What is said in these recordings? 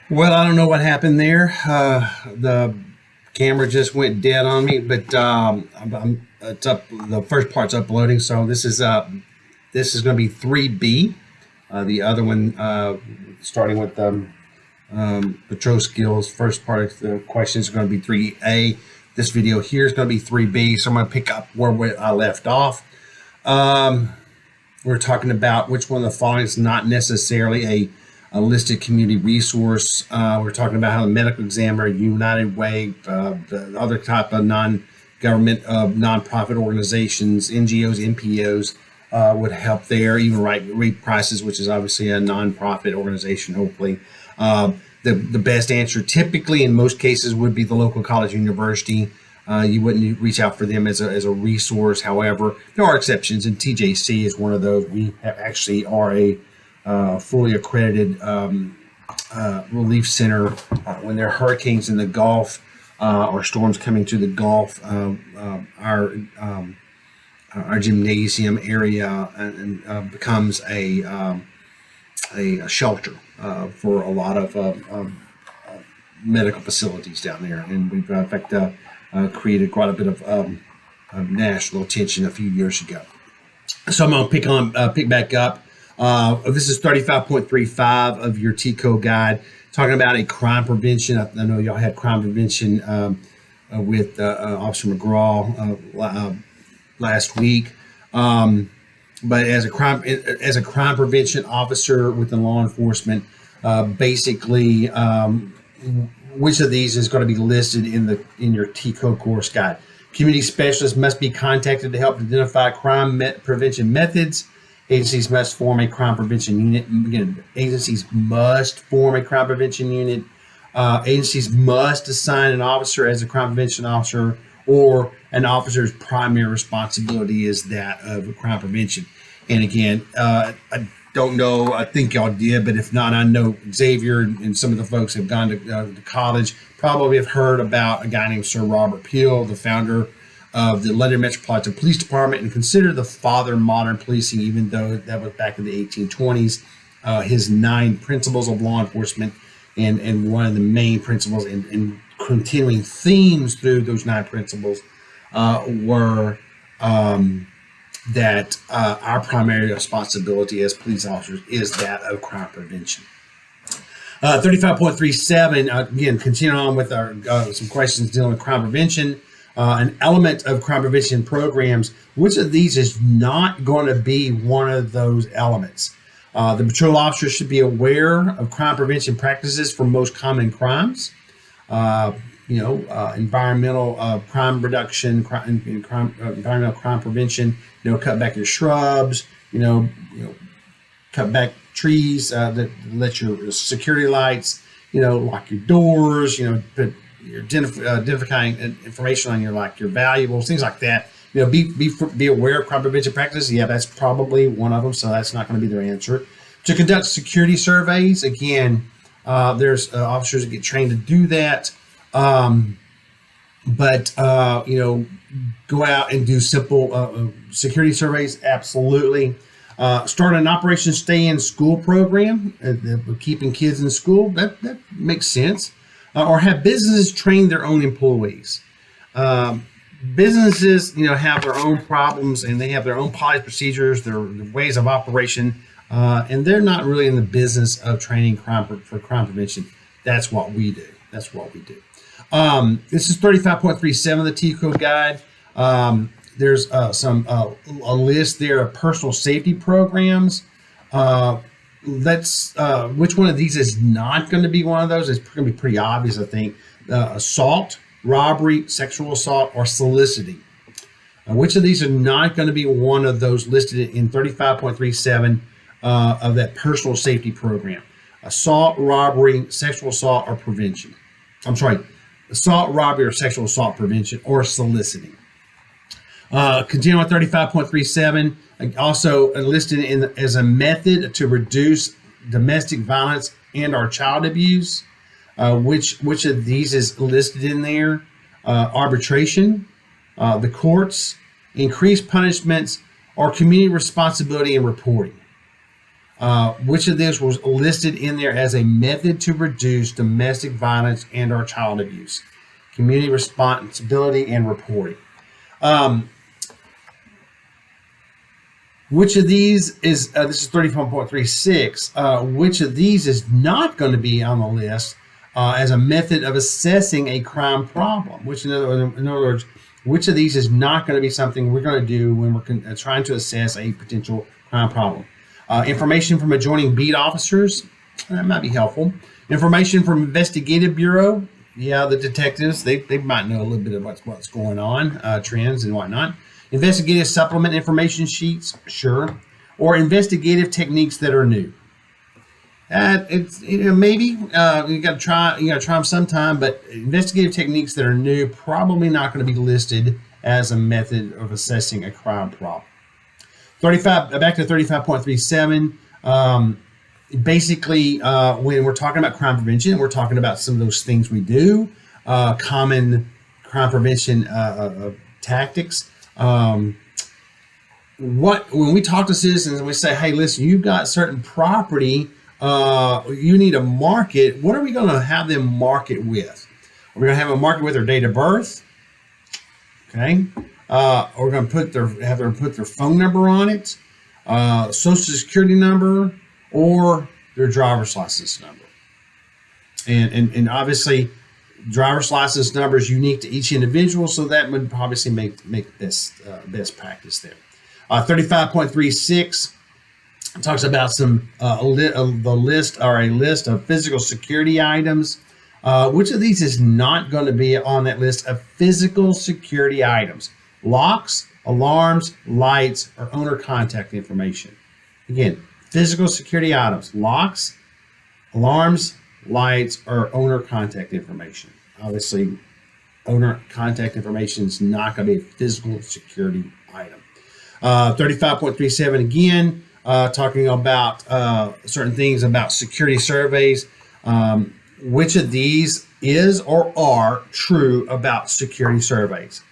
Well, I don't know what happened there. The camera just went dead on me, but it's up. The first part's uploading, so this is going to be 3B. The other one, starting with patrol skills. First part of the question is going to be 3A. This video here is going to be 3B. So I'm going to pick up where I left off. We're talking about which one of the following is not necessarily a listed community resource. We're talking about how the medical examiner, United Way, the other type of non-government, nonprofit organizations, NGOs, NPOs would help there. Even Read Prices, which is obviously a nonprofit organization, hopefully. The best answer typically in most cases would be the local college or university. You wouldn't reach out for them as a resource. However, there are exceptions, and TJC is one of those. We actually are a fully accredited relief center when there are hurricanes in the Gulf or storms coming to the Gulf. Our gymnasium area becomes a shelter for a lot of medical facilities down there, and we've in fact created quite a bit of national attention a few years ago. So I'm going to pick back up. This is 35.35 of your TCO guide, talking about a crime prevention. I know y'all had crime prevention with Officer McGraw last week. But as a crime prevention officer within law enforcement, basically, which of these is going to be listed in your TCO course guide? Community specialists must be contacted to help identify crime prevention methods. Agencies must form a crime prevention unit. Again, agencies must form a crime prevention unit. Agencies must assign an officer as a crime prevention officer, or an officer's primary responsibility is that of crime prevention. And again, I don't know, I think y'all did, but if not, I know Xavier and some of the folks have gone to college, probably have heard about a guy named Sir Robert Peel, the founder of the London Metropolitan Police Department, and considered the father of modern policing, even though that was back in the 1820s. His 9 principles of law enforcement, and one of the main principles and continuing themes through those 9 principles were that our primary responsibility as police officers is that of crime prevention. 35.37, again, continuing on with our some questions dealing with crime prevention. An element of crime prevention programs, which of these is not going to be one of those elements? The patrol officer should be aware of crime prevention practices for most common crimes. Environmental crime reduction, environmental crime prevention. Cut back your shrubs. Cut back trees. That let your security lights. Lock your doors. Put your identifying information on your valuables, things like that. Be aware of crime prevention practices. Yeah, that's probably one of them. So that's not going to be their answer. To conduct security surveys, again, there's officers that get trained to do that. But go out and do simple security surveys. Absolutely. Start an Operation Stay in School program, keeping kids in school. That makes sense. Or have businesses train their own employees. Businesses, have their own problems, and they have their own policy procedures, their ways of operation, and they're not really in the business of training for crime prevention. That's what we do. This is 35.37 of the TCO guide. There's a list there of personal safety programs. Which one of these is not going to be one of those? It's going to be pretty obvious, I think. Assault, robbery, sexual assault, or soliciting. Which of these are not going to be one of those listed in 35.37 of that personal safety program? Assault, robbery, sexual assault, or prevention. I'm sorry, assault, robbery, or sexual assault prevention, or soliciting. Continuing on 35.37, also listed as a method to reduce domestic violence and/or child abuse. Which of these is listed in there? Arbitration, the courts, increased punishments, or community responsibility and reporting. Which of these was listed in there as a method to reduce domestic violence and or child abuse? Community responsibility and reporting. Which of these is, this is 34.36, which of these is not going to be on the list as a method of assessing a crime problem? Which, in other words, which of these is not going to be something we're going to do when we're trying to assess a potential crime problem? Information from adjoining beat officers, that might be helpful. Information from investigative bureau, yeah, the detectives, they might know a little bit of what's going on, trends and whatnot. Investigative supplement information sheets, sure. Or investigative techniques that are new. It's maybe you got to try them sometime, but investigative techniques that are new probably not going to be listed as a method of assessing a crime problem. 35 back to 35.37. Basically, when we're talking about crime prevention, we're talking about some of those things we do, common crime prevention tactics. When we talk to citizens and we say, hey, listen, you've got certain property, you need to market. What are we going to have them market with? Are we going to have them market with their date of birth? Okay. We're going to have them put their phone number on it, social security number, or their driver's license number. And obviously, driver's license number is unique to each individual, so that would obviously make best practice there. 35.36 talks about some a list of physical security items. Which of these is not going to be on that list of physical security items? Locks, alarms, lights, or owner contact information. Again, physical security items: locks, alarms, lights, or owner contact information. Obviously, owner contact information is not going to be a physical security item. 35.37 again, talking about certain things about security surveys. Which of these is or are true about security surveys?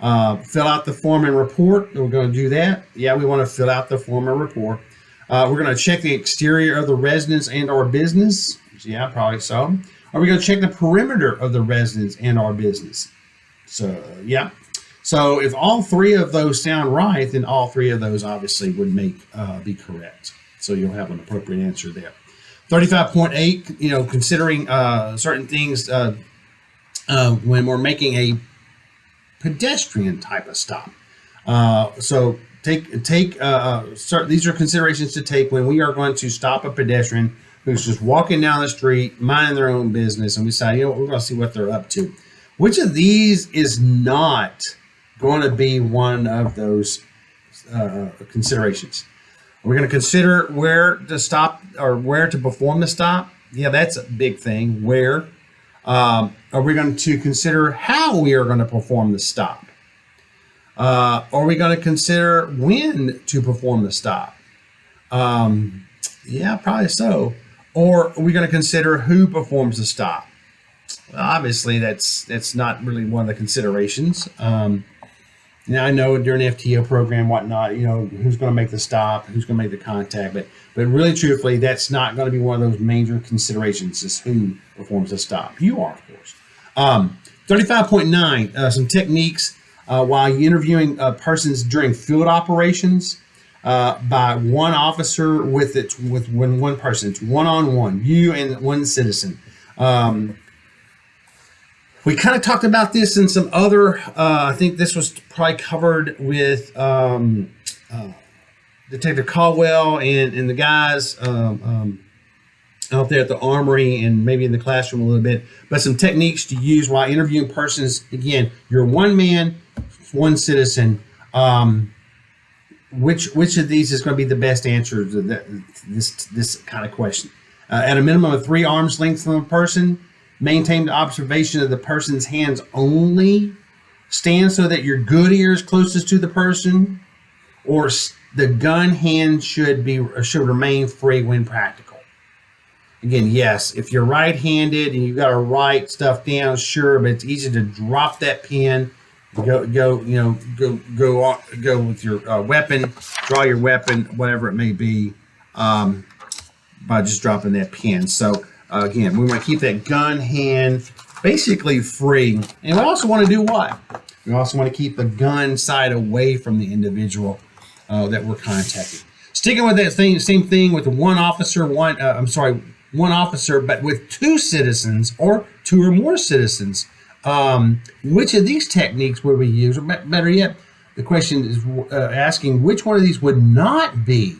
Fill out the form and report. We're going to do that. Yeah, we want to fill out the form and report. We're going to check the exterior of the residence and or business. Yeah, probably so. Are we going to check the perimeter of the residence and or business? So, yeah. So if all three of those sound right, then all three of those obviously would be correct. So you'll have an appropriate answer there. 35.8, considering certain things when we're making a pedestrian type of stop. So these are considerations to take when we are going to stop a pedestrian who's just walking down the street, minding their own business, and we say, we're going to see what they're up to. Which of these is not going to be one of those considerations? We're going to consider where to stop or where to perform the stop. Yeah, that's a big thing. Where? Are we going to consider how we are going to perform the stop? Are we going to consider when to perform the stop? Yeah, probably so. Or are we going to consider who performs the stop? Well, obviously, that's not really one of the considerations. Now, I know during the FTO program, whatnot, who's going to make the stop, who's going to make the contact, but really, truthfully, that's not going to be one of those major considerations, is who performs the stop. You are, of course. 35.9, some techniques while interviewing persons during field operations by one officer with one person. It's one-on-one, you and one citizen. We kind of talked about this in some other, I think this was probably covered with Detective Caldwell and the guys out there at the armory and maybe in the classroom a little bit, but some techniques to use while interviewing persons. Again, you're one man, one citizen. Which of these is going to be the best answer to this kind of question? At a minimum of 3 arms lengths from a person, maintain the observation of the person's hands only, stand so that your good ear is closest to the person, or the gun hand should remain free when practical. Again, yes, if you're right-handed and you've got to write stuff down, sure, but it's easy to drop that pen, go with your weapon, draw your weapon, whatever it may be. by just dropping that pin. So again, we want to keep that gun hand basically free. And we also want to do what? We also want to keep the gun side away from the individual that we're contacting. Sticking with that same thing with one officer, one officer, but with two citizens or two or more citizens. Which of these techniques would we use? Or better yet, the question is asking which one of these would not be.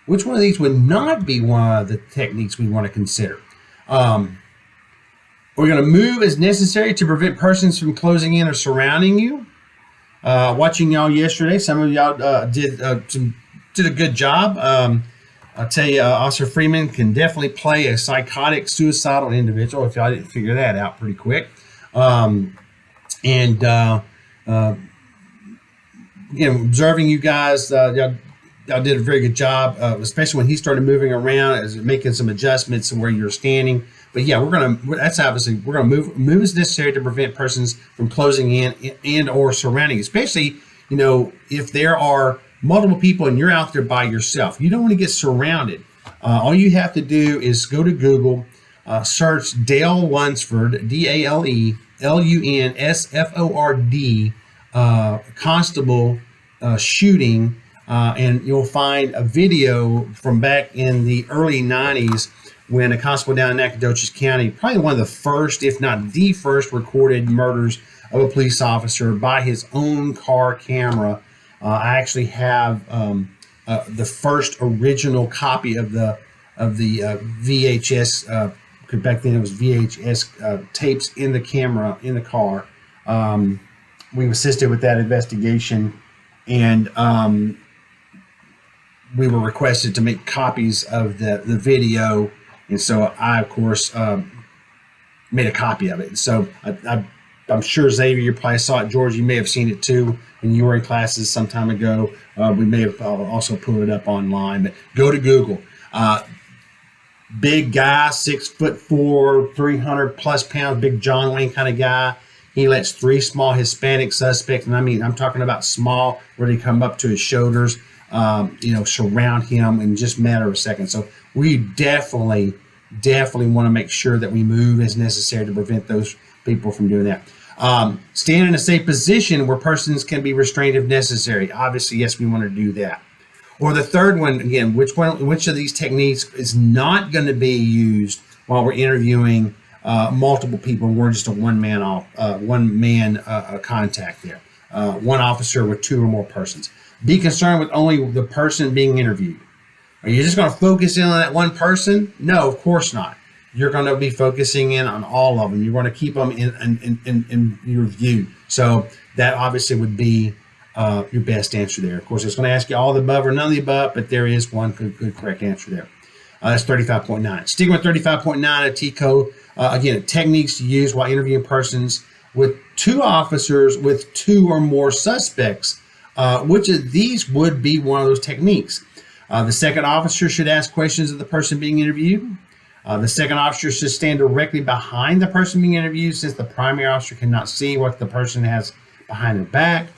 Which one of these would not be one of the techniques we want to consider? We're going to move as necessary to prevent persons from closing in or surrounding you. Watching y'all yesterday, some of y'all did a good job. I'll tell you, Officer Freeman can definitely play a psychotic, suicidal individual if y'all didn't figure that out pretty quick. Again, observing you guys, y'all did a very good job, especially when he started moving around, as making some adjustments to where you're standing. But yeah, we're gonna move as necessary to prevent persons from closing in and or surrounding, especially if there are multiple people and you're out there by yourself. You don't want to get surrounded. All you have to do is go to Google, search Dale Lunsford, DALELUNSFORD, constable shooting, and you'll find a video from back in the early 90s when a constable down in Nacogdoches County, probably one of the first, if not the first, recorded murders of a police officer by his own car camera. I actually have the first original copy of the VHS, because back then it was VHS tapes in the camera in the car. We assisted with that investigation, and we were requested to make copies of the video, and so I, of course, made a copy of it. So I'm sure, Xavier, you probably saw it. George, you may have seen it too when you were in classes some time ago. We may have also put it up online, but go to Google. Big guy, 6'4", 300 plus pounds, big John Wayne kind of guy. He lets three small Hispanic suspects, and I'm talking about small, where they come up to his shoulders, surround him in just a matter of a second. So we definitely want to make sure that we move as necessary to prevent those people from doing that. Stand in a safe position where persons can be restrained if necessary. Obviously, yes, we want to do that. Or the third one, again, which of these techniques is not going to be used while we're interviewing multiple people? We're just a one-man contact there. One officer with two or more persons. Be concerned with only the person being interviewed. Are you just going to focus in on that one person? No, of course not. You're going to be focusing in on all of them. You want to keep them in your view. So that obviously would be your best answer there. Of course, it's going to ask you all the above or none of the above, but there is one good correct answer there. That's 35.9. Sticking with 35.9 of TCO, again, techniques to use while interviewing persons with two officers with two or more suspects. Which of these would be one of those techniques? The second officer should ask questions of the person being interviewed. The second officer should stand directly behind the person being interviewed, since the primary officer cannot see what the person has behind their back.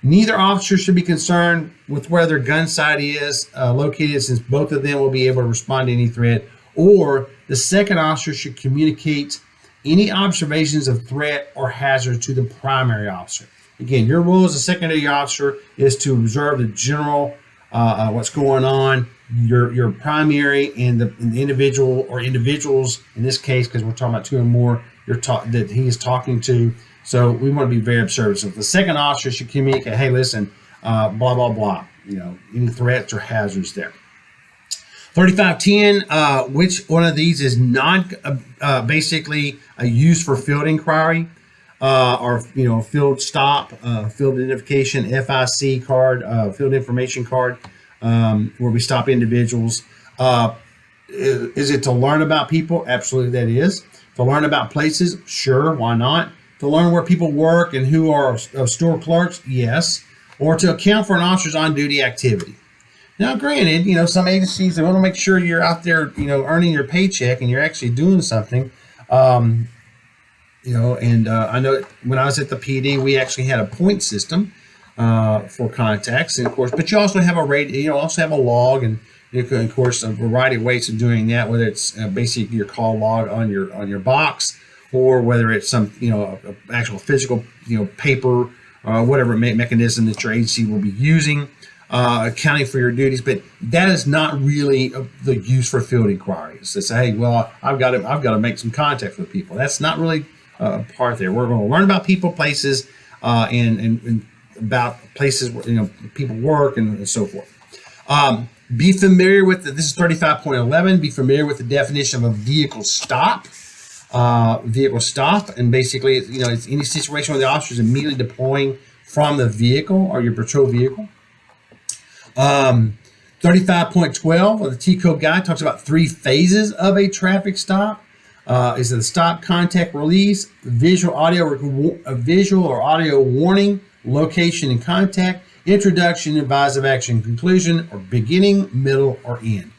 Neither officer should be concerned with where their gun sight is located, since both of them will be able to respond to any threat. Or the second officer should communicate any observations of threat or hazard to the primary officer. Again, your role as a secondary officer is to observe the general what's going on. Your primary and the individual or individuals in this case, because we're talking about two or more, that he is talking to. So we want to be very observant. So the second officer should communicate, hey, listen, blah, blah, blah. Any threats or hazards there. 3510, which one of these is not basically a use for field inquiry? Or field stop, field identification, FIC card, field information card, where we stop individuals. Is it to learn about people? Absolutely, that is. To learn about places? Sure, why not? To learn where people work and who are store clerks? Yes. Or to account for an officer's on-duty activity. Now, granted, some agencies, they want to make sure you're out there, earning your paycheck and you're actually doing something. And I know when I was at the PD, we actually had a point system for contacts, and of course, but you also have a rate, also have a log, and You can, of course, a variety of ways of doing that, whether it's basically your call log on your box, or whether it's some actual physical paper, whatever mechanism that your agency will be using, accounting for your duties. But that is not really the use for field inquiries. To say, hey, well, I've got to make some contact with people. That's not really part there. We're going to learn about people, places, and about places where people work and so forth. Be familiar with this is 35.11. Be familiar with the definition of a vehicle stop. Vehicle stop, and basically, it's any situation where the officer is immediately deploying from the vehicle or your patrol vehicle. 35.12 of the T Code Guide talks about 3 phases of a traffic stop. Is the stop, contact, release, visual or audio warning, location and contact, introduction, advise of action, conclusion, or beginning, middle, or end.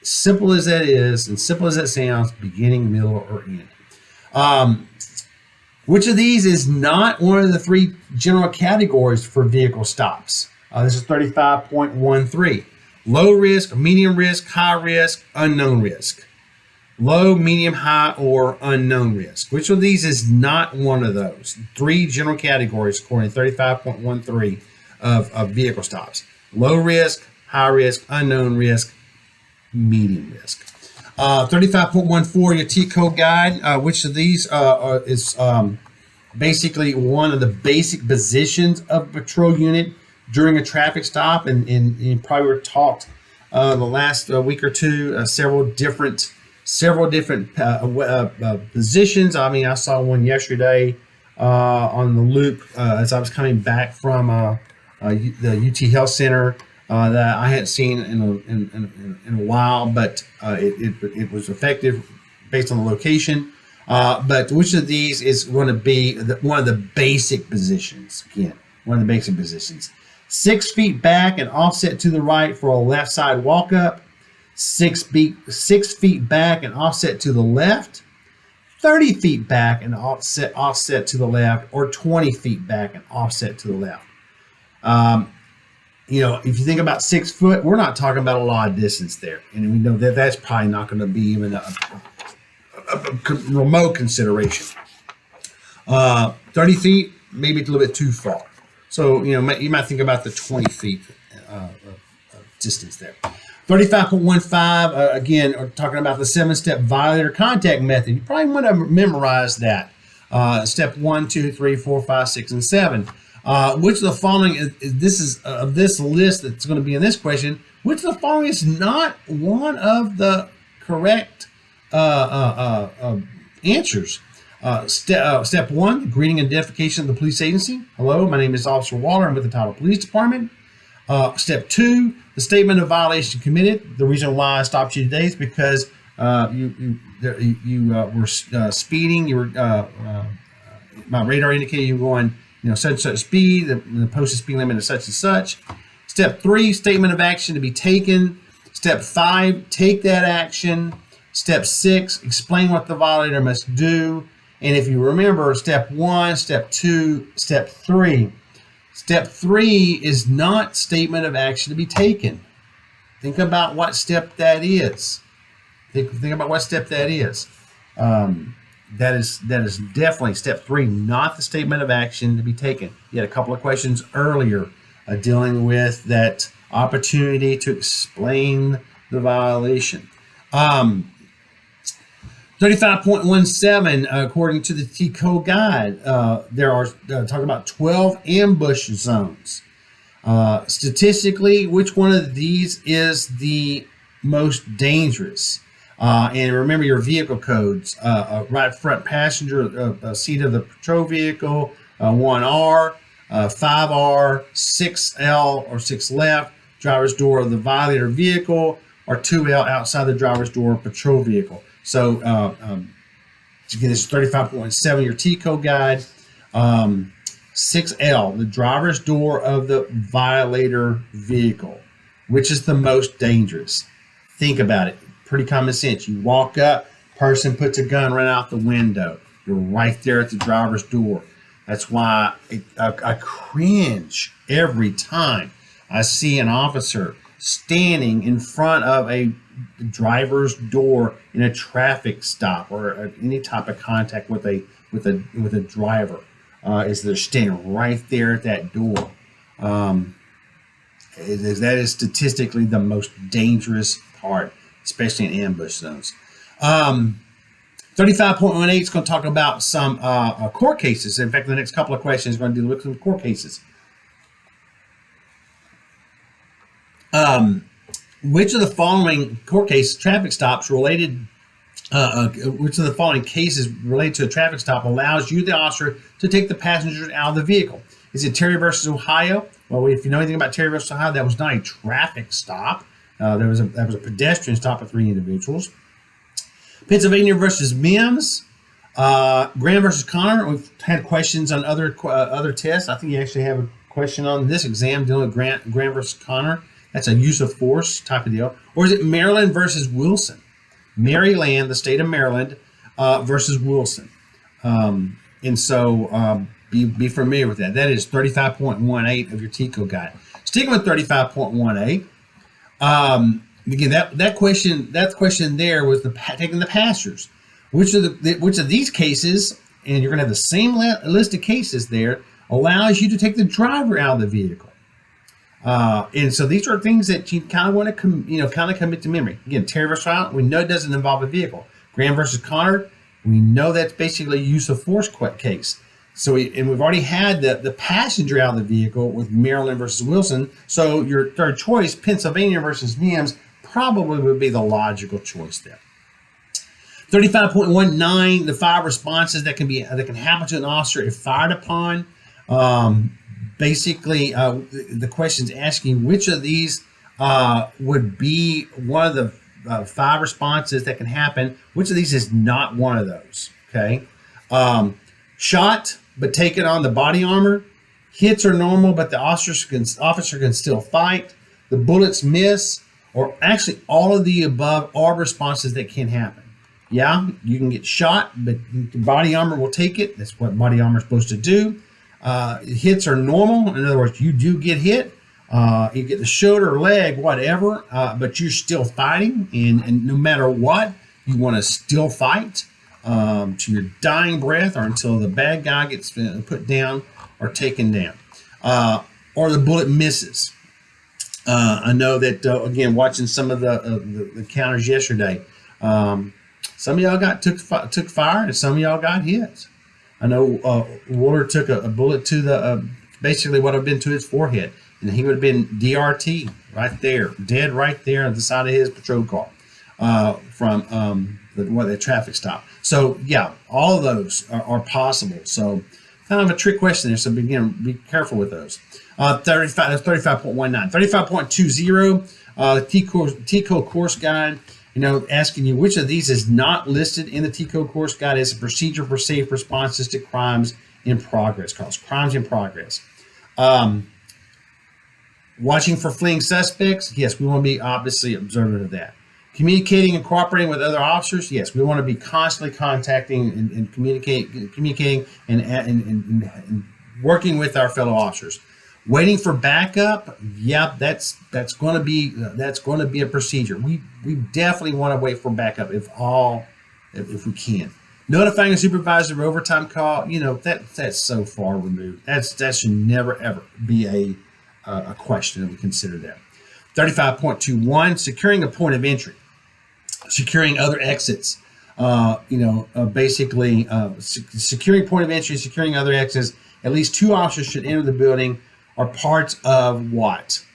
Simple as that is, and simple as that sounds, beginning, middle, or end. Which of these is not one of the 3 general categories for vehicle stops? This is 35.13. Low risk, medium risk, high risk, unknown risk. Low, medium, high, or unknown risk. Which of these is not one of those? 3 general categories according to 35.13 of vehicle stops. Low risk, high risk, unknown risk, medium risk. 35.14, your T Code Guide. Which of these is basically one of the basic positions of a patrol unit during a traffic stop, and you probably were taught the last week or two several different positions. I mean, I saw one yesterday on the loop as I was coming back from the UT Health Center that I hadn't seen in a while, but it was effective based on the location. But which of these is going to be one of the basic positions? Again, one of the basic positions. 6 feet back and offset to the right for a left side walk up. 6 feet back and offset to the left. 30 feet back and offset to the left, or 20 feet back and offset to the left. If you think about 6 foot, we're not talking about a lot of distance there, and we know that that's probably not going to be even a remote consideration. 30 feet, maybe it's a little bit too far. So, you might think about the 20 feet distance there. 35.15, again, we're talking about the 7-step violator contact method. You probably want to memorize that. Step 1, 2, 3, 4, 5, 6, and 7. Which of the following this list that's going to be in this question? Which of the following is not one of the correct answers? Step 1, greeting and identification of the police agency. Hello, my name is Officer Waller. I'm with the Title Police Department. Step 2, the statement of violation committed. The reason why I stopped you today is because you were speeding. You were my radar indicated you were going such and such speed. The posted speed limit is such and such. Step 3, statement of action to be taken. Step 5, take that action. Step 6, explain what the violator must do. And if you remember, step 1, step 2, step 3. Step 3 is not statement of action to be taken. Think about what step that is. Think about what step that is. That is definitely step 3, not the statement of action to be taken. You had a couple of questions earlier dealing with that opportunity to explain the violation. 35.17, according to the T Code Guide, there are talking about 12 ambush zones. Statistically, which one of these is the most dangerous? And remember your vehicle codes: right front passenger seat of the patrol vehicle, 1R, 5R, 6L or 6 left, driver's door of the violator vehicle, or 2L outside the driver's door patrol vehicle. So again, this is 35.7, your T Code Guide. 6L, the driver's door of the violator vehicle. Which is the most dangerous? Think about it. Pretty common sense. You walk up, person puts a gun right out the window. You're right there at the driver's door. That's why I cringe every time I see an officer standing in front of a driver's door in a traffic stop or any type of contact with a driver, is they're standing right there at that door. That is statistically the most dangerous part, especially in ambush zones. 35.18 is going to talk about some court cases. In fact, the next couple of questions is going to deal with some court cases. Which of the following court case traffic stops related? Which of the following cases related to a traffic stop allows you, the officer, to take the passengers out of the vehicle? Is it Terry versus Ohio? Well, if you know anything about Terry versus Ohio, that was not a traffic stop. That was a pedestrian stop of 3 individuals. Pennsylvania versus Mims. Graham versus Connor. We've had questions on other tests. I think you actually have a question on this exam dealing with Graham versus Connor. That's a use of force type of deal. Or is it Maryland versus Wilson? Maryland, the state of Maryland, versus Wilson. And so be familiar with that. That is 35.18 of your TCO guide. Sticking with 35.18, again, that question there was taking the passengers. Which of these cases, and you're going to have the same list of cases there, allows you to take the driver out of the vehicle? And so these are things that you kind of want to commit to memory. Again, Terry versus Ohio, we know it doesn't involve a vehicle. Graham versus Connor, we know that's basically a use of force case. So we've already had the passenger out of the vehicle with Maryland versus Wilson. So your third choice, Pennsylvania versus Mims, probably would be the logical choice there. 35.19, the 5 responses that can happen to an officer if fired upon. Basically, the question's asking which of these would be one of the 5 responses that can happen. Which of these is not one of those? Okay, shot but taken on the body armor. Hits are normal, but the officer can still fight. The bullets miss, or actually all of the above are responses that can happen. Yeah, you can get shot, but the body armor will take it. That's what body armor is supposed to do. Hits are normal. In other words, you do get hit. You get the shoulder, leg, whatever, but you're still fighting. And no matter what, you want to still fight to your dying breath or until the bad guy gets put down or taken down. Or the bullet misses. I know that, again, watching some of the counters yesterday, some of y'all took fire and some of y'all got hit. I know Wooler took a bullet to the basically what would have been to his forehead, and he would have been DRT right there, dead right there on the side of his patrol car from the traffic stop. So yeah, all of those are possible. So kind of a trick question there. So again, be careful with those. 35.19, 35.20, TCO course guide. Asking you which of these is not listed in the TCO course guide as a procedure for safe responses to crimes in progress. Crimes in progress. Watching for fleeing suspects. Yes, we want to be obviously observant of that. Communicating and cooperating with other officers. Yes, we want to be constantly contacting and communicating and working with our fellow officers. Waiting for backup, yeah, that's going to be a procedure. We definitely want to wait for backup if we can. Notifying a supervisor of overtime call, that's so far removed. That should never ever be a question that we consider that. 35.21, securing a point of entry, securing other exits. Basically securing point of entry, securing other exits. At least 2 officers should enter the building. Are parts of what?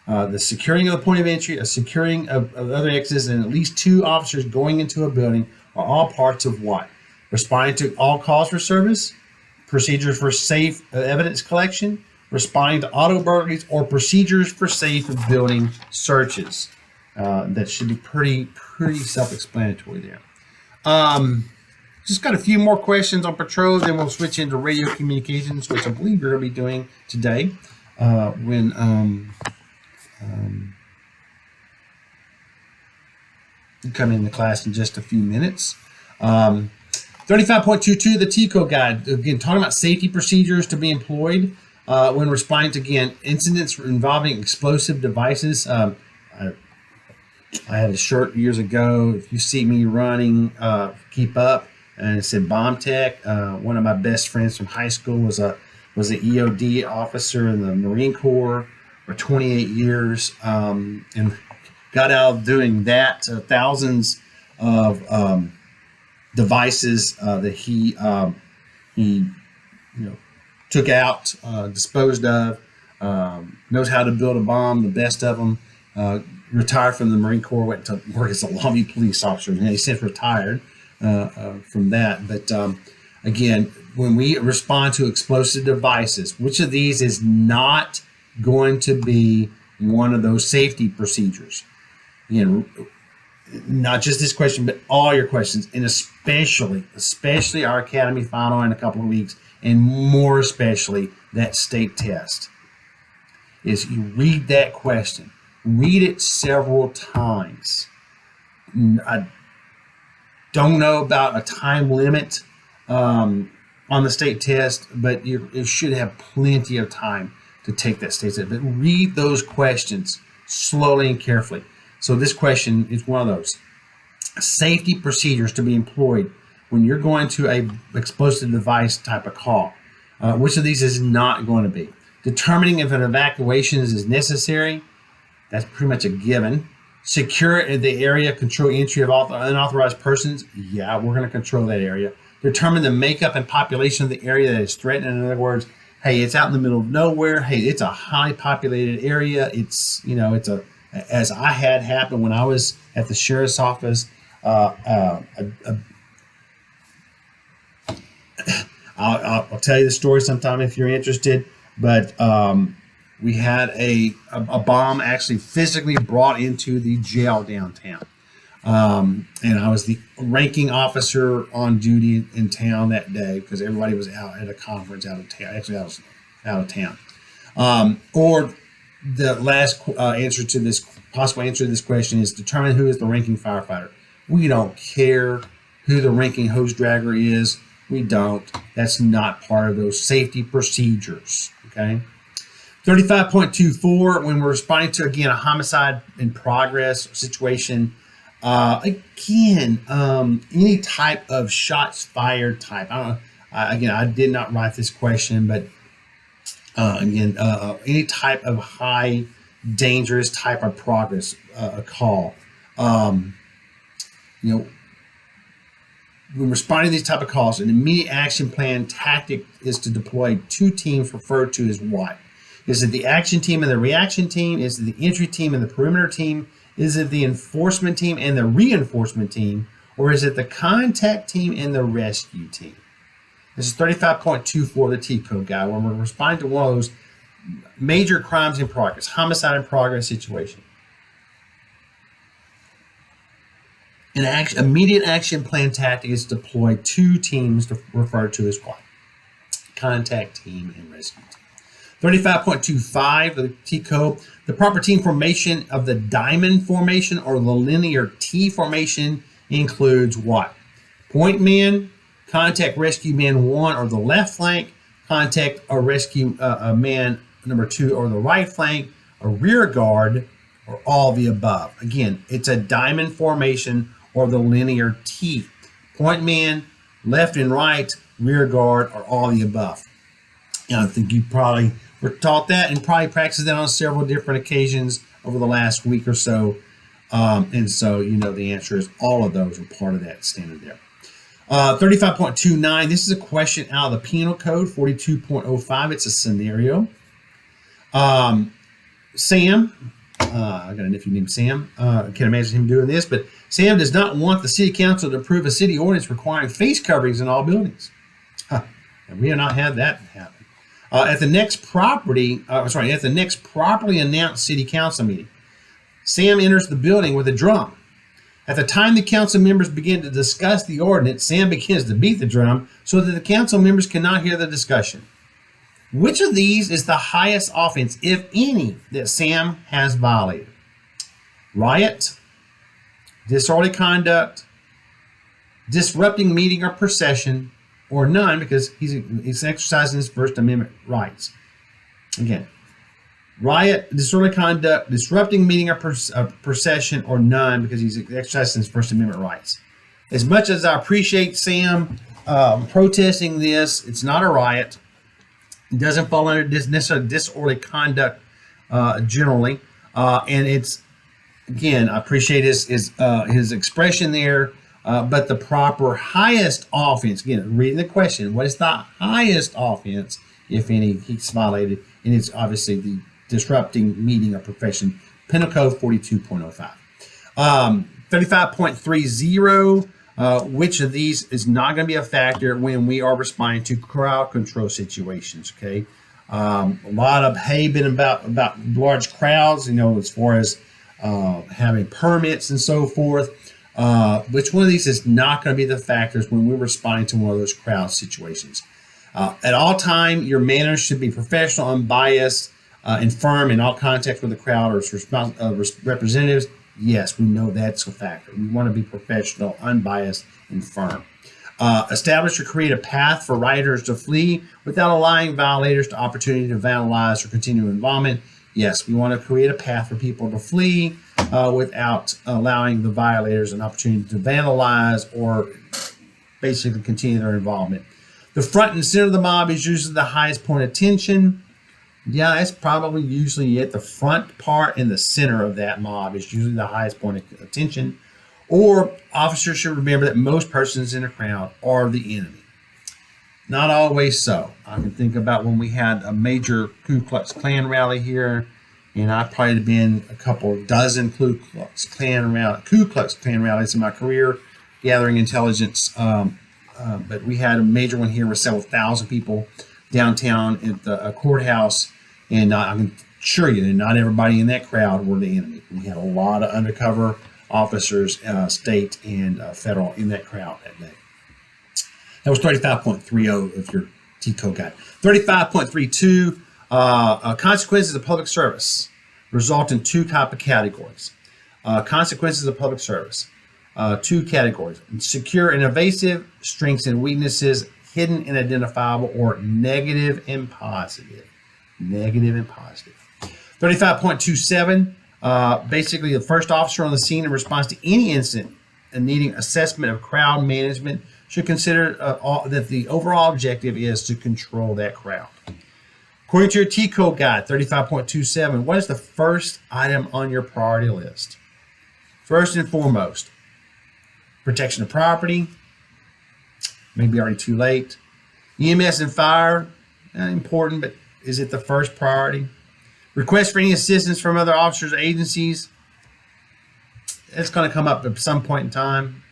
The securing of the point of entry, a securing of other exits, and at least 2 officers going into a building are all parts of what? Responding to all calls for service, procedures for safe evidence collection, responding to auto burglaries, or procedures for safe building searches. That should be pretty self-explanatory there. Just got a few more questions on patrol, then we'll switch into radio communications, which I believe you're going to be doing today when you come into class in just a few minutes. 35.22, the TCO guide, again, talking about safety procedures to be employed when responding to, again, incidents involving explosive devices. I had a shirt years ago. If you see me running, keep up, and it said Bomb Tech. One of my best friends from high school was an EOD officer in the Marine Corps for 28 years, and got out of doing that. Thousands of devices that he took out, disposed of. Knows how to build a bomb, the best of them. Retired from the Marine Corps, went to work as a lobby police officer, and he's since retired from that. But again, when we respond to explosive devices, which of these is not going to be one of those safety procedures? Again, not just this question, but all your questions, and especially our Academy final in a couple of weeks, and more especially that state test, is you read that question. Read it several times. I don't know about a time limit on the state test, but you should have plenty of time to take that state test. But read those questions slowly and carefully. So this question is one of those. Safety procedures to be employed when you're going to a explosive device type of call. Which of these is not going to be? Determining if an evacuation is necessary. That's pretty much a given. Secure the area, control entry of unauthorized persons. Yeah, we're going to control that area. Determine the makeup and population of the area that is threatened. In other words, hey, it's out in the middle of nowhere. Hey, it's a highly populated area. It's as I had happen when I was at the sheriff's office. I'll tell you the story sometime if you're interested. But we had a bomb actually physically brought into the jail downtown. And I was the ranking officer on duty in town that day because everybody was out at a conference out of town. Actually, I was out of town. Or the last possible answer to this question is determine who is the ranking firefighter. We don't care who the ranking hose dragger is. We don't. That's not part of those safety procedures. Okay. 35.24, when we're responding to, again, a homicide in progress situation, any type of shots fired type. I did not write this question, but any type of high dangerous type of progress call. When responding to these type of calls, an immediate action plan tactic is to deploy two teams referred to as what? Is it the action team and the reaction team? Is it the entry team and the perimeter team? Is it the enforcement team and the reinforcement team? Or is it the contact team and the rescue team? This is 35.24 of the T code guide, when we're responding to one of those major crimes in progress, homicide in progress situation. An immediate action plan tactic is to deploy two teams referred to as what? Contact team and rescue team. 35.25 of the T code, the proper team formation of the diamond formation or the linear T formation includes what? Point man, contact rescue man 1 or the left flank, contact or rescue man number 2 or the right flank, a rear guard, or all the above. Again, it's a diamond formation or the linear T. Point man, left and right, rear guard, or all the above. I think you probably were taught that and probably practiced that on several different occasions over the last week or so. And so, the answer is all of those are part of that standard there. 35.29, this is a question out of the penal code, 42.05. It's a scenario. Sam, I got a nephew named Sam. I can't imagine him doing this, but Sam does not want the city council to approve a city ordinance requiring face coverings in all buildings. And we have not had that happen. At the next properly announced city council meeting, Sam enters the building with a drum. At the time the council members begin to discuss the ordinance, Sam begins to beat the drum so that the council members cannot hear the discussion. Which of these is the highest offense, if any, that Sam has violated? Riot, disorderly conduct, disrupting meeting or procession, or none, because he's exercising his First Amendment rights. Again, riot, disorderly conduct, disrupting meeting or procession, or none, because he's exercising his First Amendment rights. As much as I appreciate Sam protesting this, it's not a riot. It doesn't fall under necessarily disorderly conduct generally, and it's, again, I appreciate his expression there, but the proper highest offense, again, reading the question, what is the highest offense, if any, he's violated? And it's obviously the disrupting meeting or profession, Penal Code 42.05. 35.30, which of these is not going to be a factor when we are responding to crowd control situations, okay? A lot of been about large crowds, as far as having permits and so forth. Which one of these is not going to be the factors when we're responding to one of those crowd situations? At all time, your manners should be professional, unbiased, and firm in all contacts with the crowd or its representatives. Yes, we know that's a factor. We want to be professional, unbiased, and firm. Establish or create a path for rioters to flee without allowing violators the opportunity to vandalize or continue involvement. Yes, we want to create a path for people to flee without allowing the violators an opportunity to vandalize or basically continue their involvement. The front and center of the mob is usually the highest point of tension. Yeah, that's probably usually it. The front part and the center of that mob is usually the highest point of attention. Or officers should remember that most persons in a crowd are the enemy. Not always so. I can think about when we had a major Ku Klux Klan rally here, and I've probably been a couple dozen Ku Klux Klan rallies in my career, gathering intelligence. But we had a major one here with several thousand people downtown at the courthouse, and I can assure you that not everybody in that crowd were the enemy. We had a lot of undercover officers, state and federal, in that crowd that day. That was 35.30 of your T-code guide. 35.32, consequences of public service result in two type of categories. Consequences of public service, two categories: secure and evasive, strengths and weaknesses, hidden and identifiable, or negative and positive. Negative and positive. 35.27, basically the first officer on the scene in response to any incident and needing assessment of crowd management should consider that the overall objective is to control that crowd. According to your T-code guide, 35.27, what is the first item on your priority list? First and foremost, protection of property. Maybe already too late. EMS and fire, important, but is it the first priority? Request for any assistance from other officers or agencies. It's going to come up at some point in time.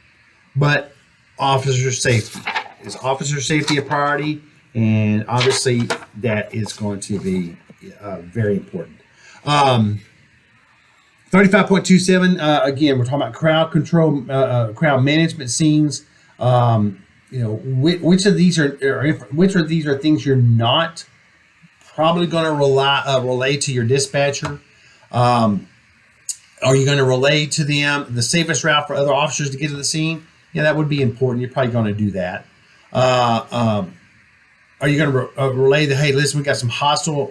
But officer safety. Is officer safety a priority? And obviously that is going to be very important. 35.27, again, we're talking about crowd control, crowd management scenes. Which of these are things you're not probably going to relay to your dispatcher? Are you going to relay to them the safest route for other officers to get to the scene? Yeah, that would be important. You're probably going to do that. Are you going to relay that, hey, listen, we got some hostile,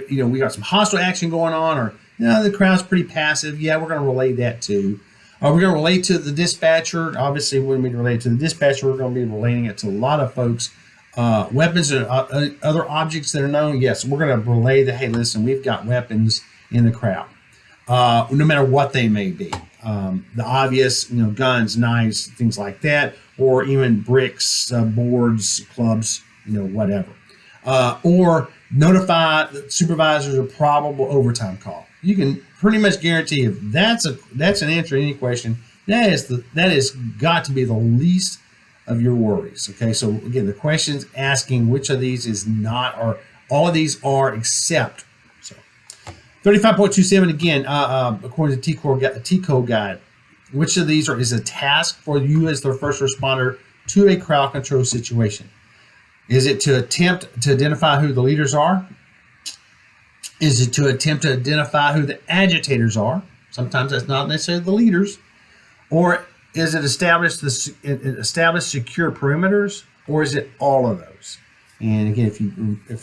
we got some hostile action going on, or the crowd's pretty passive? Yeah, we're going to relay that too. Are we going to relate to the dispatcher? Obviously, when we relate to the dispatcher, we're going to be relating it to a lot of folks. Weapons and other objects that are known, yes, we're going to relay that, hey, listen, we've got weapons in the crowd, no matter what they may be. The obvious, guns, knives, things like that, or even bricks, boards, clubs, whatever. Or notify the supervisors of probable overtime call. You can pretty much guarantee if that's an answer to any question, that is got to be the least of your worries. Okay, so again, the question's asking which of these is not, or all of these are except. So 35.27 again, according to T-code guide, which of these is a task for you as the first responder to a crowd control situation? Is it to attempt to identify who the leaders are? Is it to attempt to identify who the agitators are? Sometimes that's not necessarily the leaders. Or is it establish secure perimeters? Or is it all of those? And again, if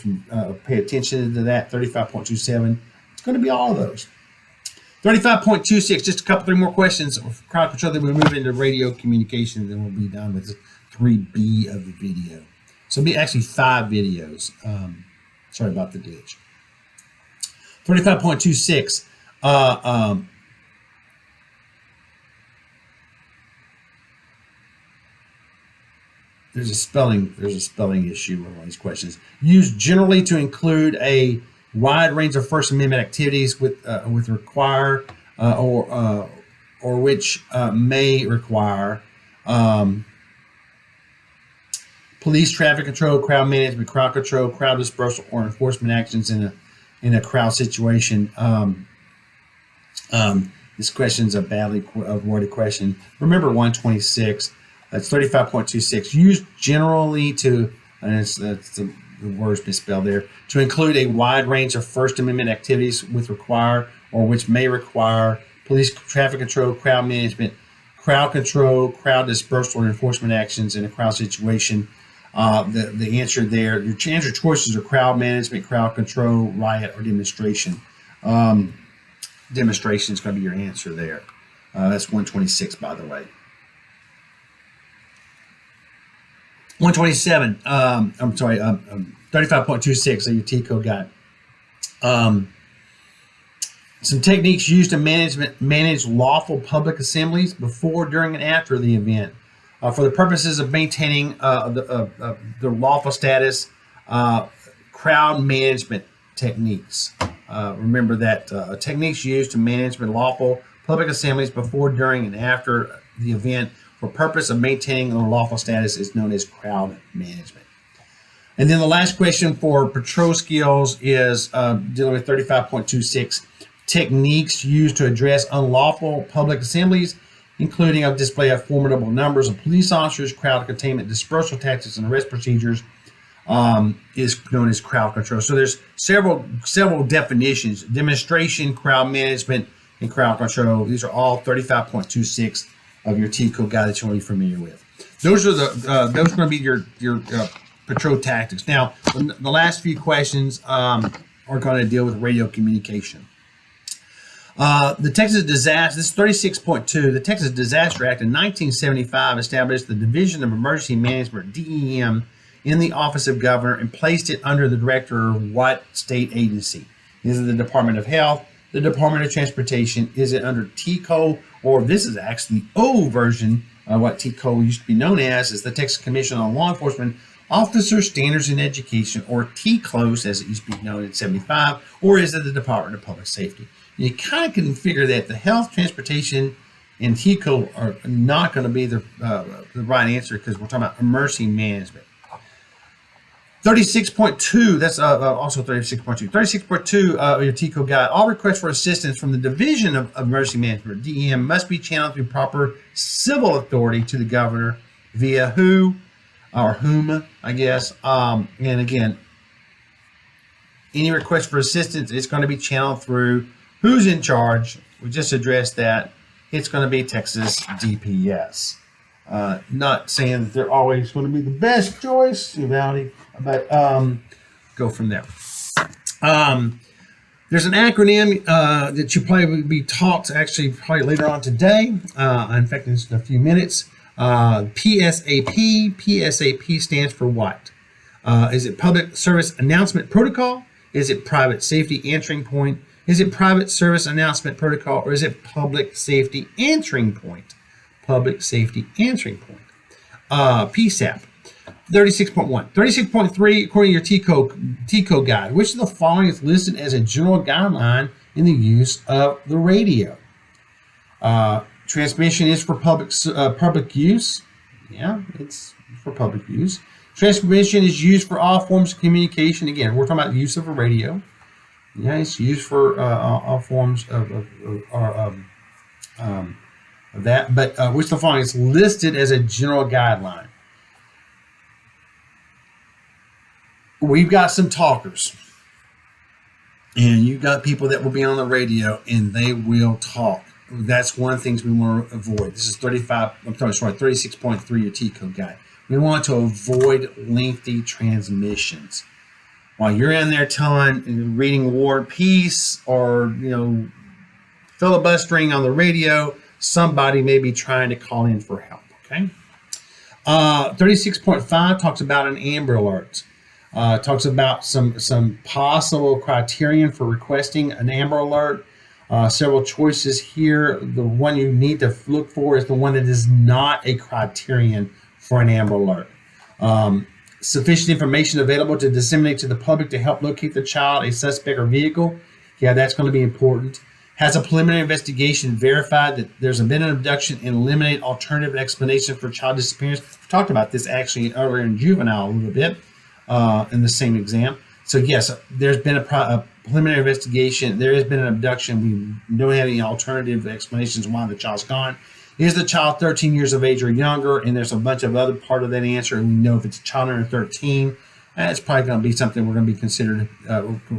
you pay attention to that, 35.27, it's going to be all of those. 35.26, just a couple, three more questions of crowd control. Then we move into radio communication, then we'll be done with 3B of the video. So it'll be actually 5 videos. Sorry about the glitch. 35.26. There's a spelling issue with one of these questions. Used generally to include a wide range of First Amendment activities with require or which may require police, traffic control, crowd management, crowd control, crowd dispersal, or enforcement actions in a crowd situation. This question is a badly worded question. Remember 126. That's 35.26. Used generally to, and that's the word's misspelled there, to include a wide range of First Amendment activities with require or which may require police, traffic control, crowd management, crowd control, crowd dispersal, or enforcement actions in a crowd situation. The answer there, your answer choices are crowd management, crowd control, riot, or demonstration. Demonstration is going to be your answer there. That's 126, by the way. 127. I'm sorry. 35.26 of your T code guide. Some techniques used to manage lawful public assemblies before, during, and after the event, for the purposes of maintaining the lawful status. Crowd management techniques. Remember that techniques used to manage lawful public assemblies before, during, and after the event for purpose of maintaining the lawful status is known as crowd management. And then the last question for patrol skills is dealing with 35.26, techniques used to address unlawful public assemblies, including a display of formidable numbers of police officers, crowd containment, dispersal tactics, and arrest procedures, is known as crowd control. So there's several definitions: demonstration, crowd management, and crowd control. These are all 35.26 of your T code guide that you want to be familiar with. Those are those are going to be your patrol tactics. Now, the last few questions are going to deal with radio communication. The Texas Disaster, this is 36.2. The Texas Disaster Act in 1975 established the Division of Emergency Management, DEM, in the Office of Governor and placed it under the director of what state agency? Is it the Department of Health, the Department of Transportation? Is it under TCO? Or this is actually the old version of what TCO used to be known as, is the Texas Commission on Law Enforcement Officer Standards in Education, or TCLOS as it used to be known in 75, or is it the Department of Public Safety? You kind of can figure that the health, transportation, and TCO are not going to be the right answer because we're talking about emergency management. 36.2, that's also 36.2. 36.2 your TCO guide. All requests for assistance from the Division of Emergency Management, DEM, must be channeled through proper civil authority to the governor via who or whom, I guess. And again, any request for assistance is going to be channeled through who's in charge. We just addressed that. It's going to be Texas DPS. Not saying that they're always going to be the best choice, but go from there. There's an acronym that you probably will be taught actually probably later on today. In fact, in just a few minutes. PSAP. PSAP stands for what? Is it Public Service Announcement Protocol? Is it Private Safety Answering Point? Is it Private Service Announcement Protocol? Or is it Public Safety Answering Point? Public Safety Answering Point. PSAP. 36.1. 36.3, according to your TCO guide, which of the following is listed as a general guideline in the use of the radio? Transmission is for public use. Yeah, it's for public use. Transmission is used for all forms of communication. Again, we're talking about the use of a radio. Yeah, it's used for all forms of that. But which of the following is listed as a general guideline? We've got some talkers, and you've got people that will be on the radio, and they will talk. That's one of the things we want to avoid. This is 36.3 your T code guide. We want to avoid lengthy transmissions. While you're in there reading War and Peace or, filibustering on the radio, somebody may be trying to call in for help, okay? 36.5 talks about an Amber Alert. Talks about some possible criterion for requesting an Amber Alert. Several choices here. The one you need to look for is the one that is not a criterion for an Amber Alert. Sufficient information available to disseminate to the public to help locate the child, a suspect, or vehicle. Yeah, that's going to be important. Has a preliminary investigation verified that there's been an abduction and eliminate alternative explanation for child disappearance? We talked about this actually earlier in juvenile a little bit in the same exam. So yes, there's been a preliminary investigation. There has been an abduction. We don't have any alternative explanations why the child's gone. Is the child 13 years of age or younger? And there's a bunch of other part of that answer. And we know if it's a child under 13, it's probably going to be something we're going to be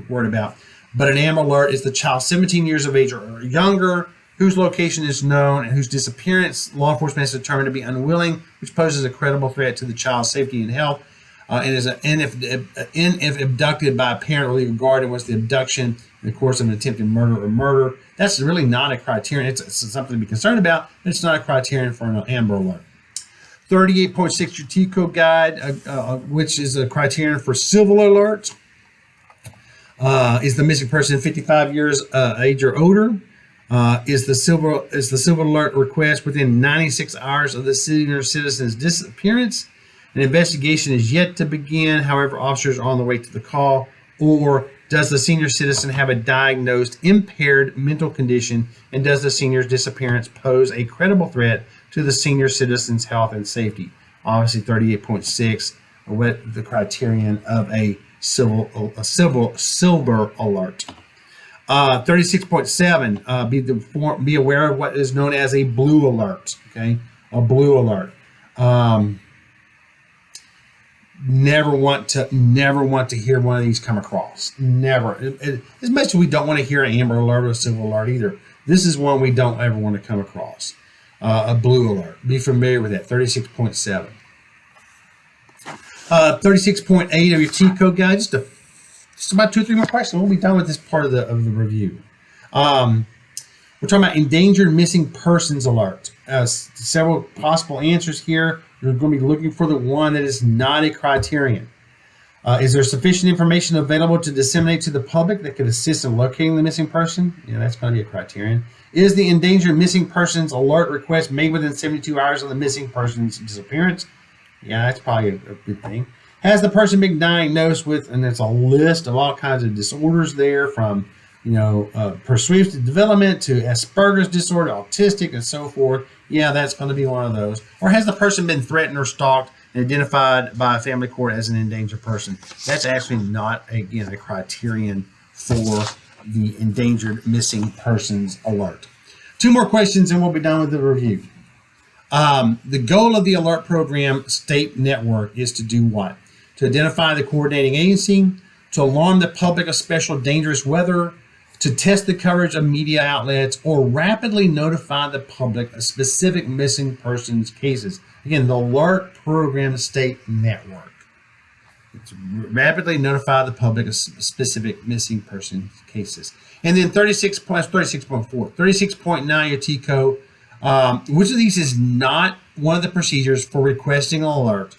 worried about. But an Amber Alert is the child 17 years of age or younger, whose location is known and whose disappearance law enforcement has determined to be unwilling, which poses a credible threat to the child's safety and health, and if abducted by a parent or legal guardian, was the abduction in the course of an attempted murder. That's really not a criterion. It's something to be concerned about, but it's not a criterion for an Amber Alert. 38.6, your T-code guide, which is a criterion for civil alerts. Is the missing person 55 years age or older? Is the civil alert request within 96 hours of the senior citizen's disappearance? An investigation is yet to begin. However, officers are on the way to the call. Or does the senior citizen have a diagnosed impaired mental condition? And does the senior's disappearance pose a credible threat to the senior citizen's health and safety? Obviously, 38.6, what the criterion of a silver alert. 36.7, be aware of what is known as a blue alert. Okay, a blue alert. Never want to hear one of these come across. Never. As much as we don't want to hear an Amber Alert or a silver alert either, this is one we don't ever want to come across. A blue alert. Be familiar with that. 36.7. 36.8 of your T-code guide. Just about 2 or 3 more questions. We'll be done with this part of the review. We're talking about endangered missing persons alert. Several possible answers here. You're going to be looking for the one that is not a criterion. Is there sufficient information available to disseminate to the public that could assist in locating the missing person? Yeah, that's going to be a criterion. Is the endangered missing persons alert request made within 72 hours of the missing person's disappearance? Yeah, that's probably a good thing. Has the person been diagnosed with, and there's a list of all kinds of disorders there, from persuasive development to Asperger's disorder, autistic, and so forth. Yeah, that's going to be one of those. Or has the person been threatened or stalked and identified by a family court as an endangered person? That's actually not, again, a criterion for the endangered missing persons alert. 2 more questions and we'll be done with the review. The goal of the alert program state network is to do what? To identify the coordinating agency, to alarm the public of special dangerous weather, to test the coverage of media outlets, or rapidly notify the public of specific missing persons cases. Again, the alert program state network. It's rapidly notify the public of specific missing persons cases. And then 36.4, 36.9, your T-code. Which of these is not one of the procedures for requesting an alert?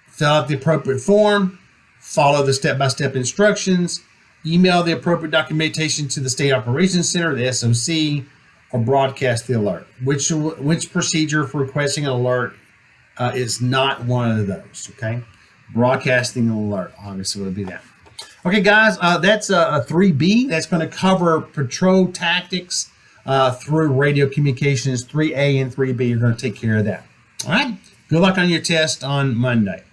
Fill out the appropriate form, follow the step-by-step instructions, email the appropriate documentation to the State Operations Center, the SOC, or broadcast the alert. Which procedure for requesting an alert is not one of those, okay? Broadcasting an alert, obviously, would be that. Okay, guys, that's a 3B. That's going to cover patrol tactics through radio communications. 3A and 3B are going to take care of that. All right? Good luck on your test on Monday.